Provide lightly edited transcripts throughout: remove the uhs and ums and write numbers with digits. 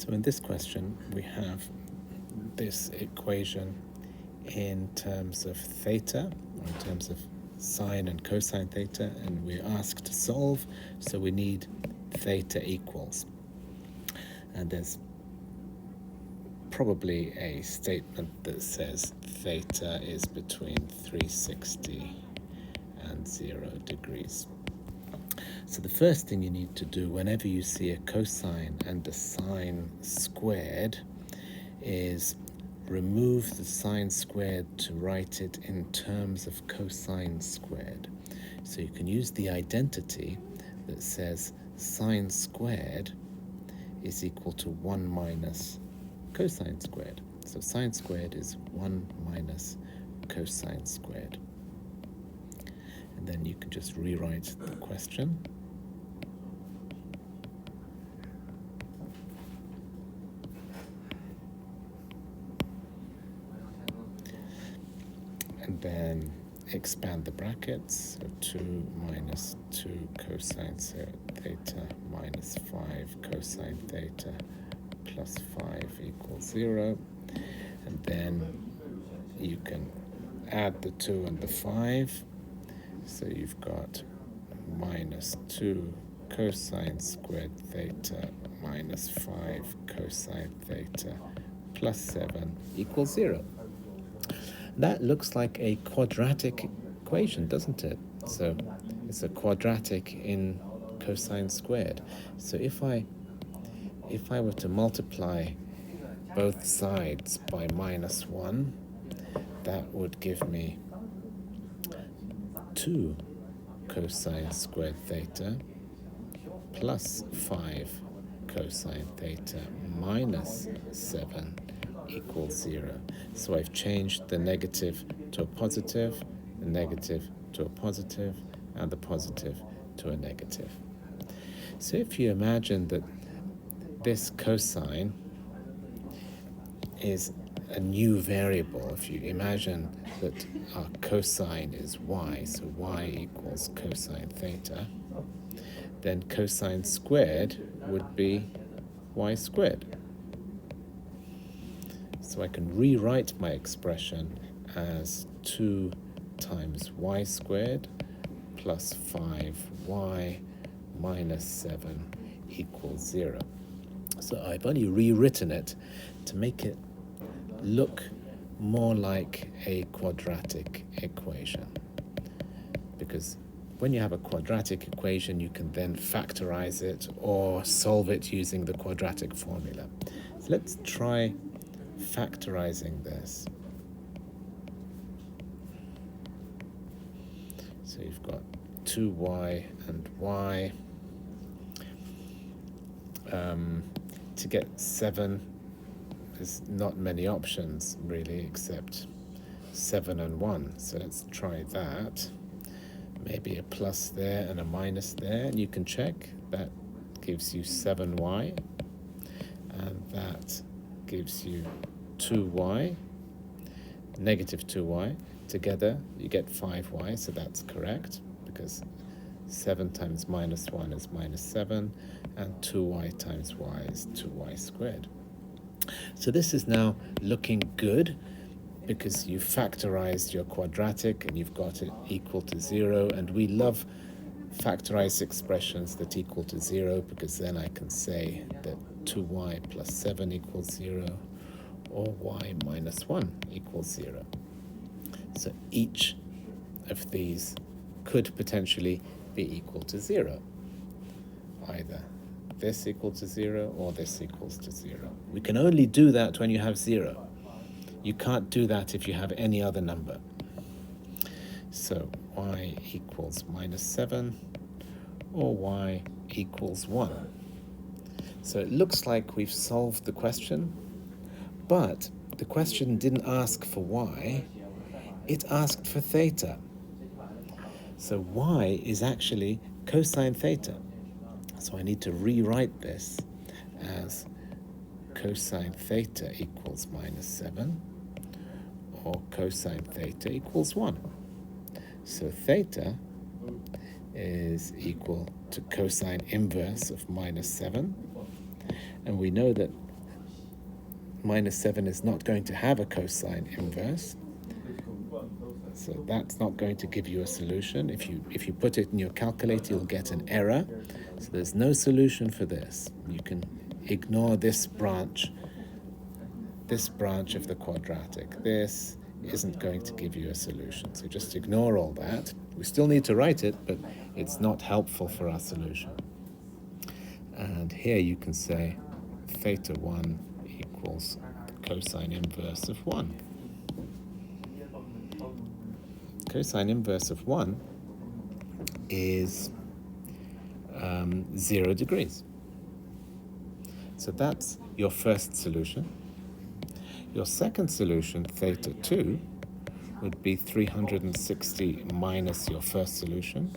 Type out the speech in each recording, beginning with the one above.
So in this question, we have this equation in terms of theta, or in terms of sine and cosine theta, and we're asked to solve, so we need theta equals. And there's probably a statement that says theta is between 360 and 0 degrees. So the first thing you need to do whenever you see a cosine and a sine squared is remove the sine squared to write it in terms of cosine squared. So you can use the identity that says sine squared is equal to 1 minus cosine squared. So sine squared is 1 minus cosine squared. And then you can just rewrite the question. And then expand the brackets. So 2 minus 2 cosine theta minus 5 cosine theta plus 5 equals 0. And then you can add the 2 and the 5. So you've got minus 2 cosine squared theta minus 5 cosine theta plus 7 equals 0. That looks like a quadratic equation, doesn't it? So it's a quadratic in cosine squared. So if I were to multiply both sides by minus 1, that would give me 2 cosine squared theta plus 5 cosine theta minus 7 equals 0. So I've changed the negative to a positive, the negative to a positive, and the positive to a negative. So if you imagine that this cosine is a new variable, if you imagine that our cosine is y, so y equals cosine theta, then cosine squared would be y squared. So I can rewrite my expression as 2 times y squared plus 5y minus 7 equals 0. So I've only rewritten it to make it look more like a quadratic equation. Because when you have a quadratic equation, you can then factorize it or solve it using the quadratic formula. So let's try factorizing this. So you've got 2y and y. To get 7, there's not many options really except 7 and 1. So let's try that. Maybe a plus there and a minus there, and you can check. That gives you 7y, and that gives you 2y, negative 2y. Together you get 5y, so that's correct, because 7 times minus 1 is minus 7, and 2y times y is 2y squared. So this is now looking good, because you factorized your quadratic and you've got it equal to 0, and we love factorized expressions that equal to 0, because then I can say that 2y plus 7 equals 0, or y minus 1 equals 0. So each of these could potentially be equal to 0. Either this equal to 0 or this equals to 0. We can only do that when you have 0. You can't do that if you have any other number. So y equals minus 7 or y equals 1. So it looks like we've solved the question, but the question didn't ask for y, it asked for theta. So y is actually cosine theta. So I need to rewrite this as cosine theta equals minus 7, or cosine theta equals 1. So theta is equal to cosine inverse of minus 7. And we know that minus 7 is not going to have a cosine inverse. So that's not going to give you a solution. If you put it in your calculator, you'll get an error. So there's no solution for this. You can ignore this branch of the quadratic. This isn't going to give you a solution. So just ignore all that. We still need to write it, but it's not helpful for our solution. And here you can say theta 1 equals the cosine inverse of 1. Cosine inverse of 1 is 0 degrees. So that's your first solution. Your second solution, theta 2, would be 360 minus your first solution.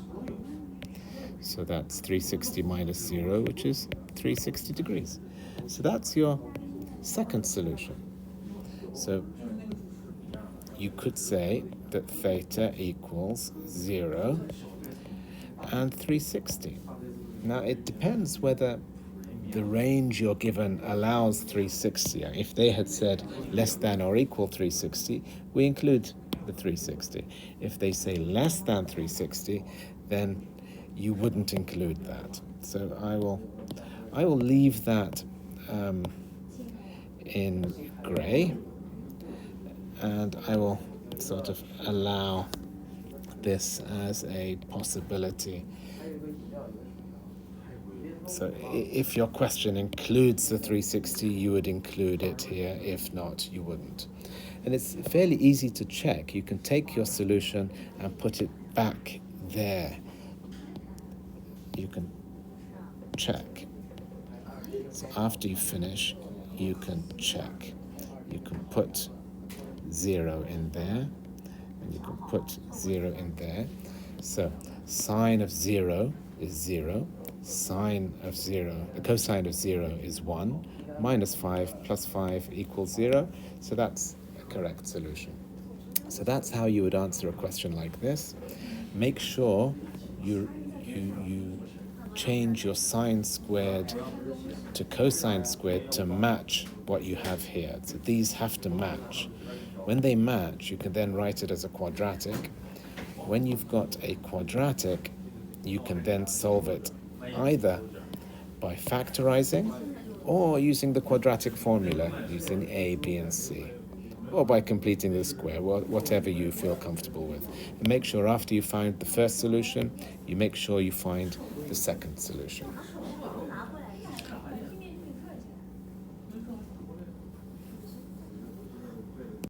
So that's 360 minus 0, which is 360 degrees. So that's your second solution. So you could say that theta equals 0 and 360. Now it depends whether the range you're given allows 360. If they had said less than or equal 360, we include the 360. If they say less than 360, then you wouldn't include that. So I will leave that in grey, and I will sort of allow this as a possibility. So if your question includes the 360, you would include it here. If not, you wouldn't. And it's fairly easy to check. You can take your solution and put it back there. You can check. So after you finish, you can check. You can put 0 in there, and you can put 0 in there. So sine of 0 is 0. Sine of 0, the cosine of 0 is 1. Minus 5 plus 5 equals 0. So that's a correct solution. So that's how you would answer a question like this. Make sure you change your sine squared to cosine squared to match what you have here. So these have to match. When they match, you can then write it as a quadratic. When you've got a quadratic, you can then solve it either by factorizing or using the quadratic formula, using A, B, and C, or by completing the square, whatever you feel comfortable with. And make sure after you find the first solution, you make sure you find the second solution.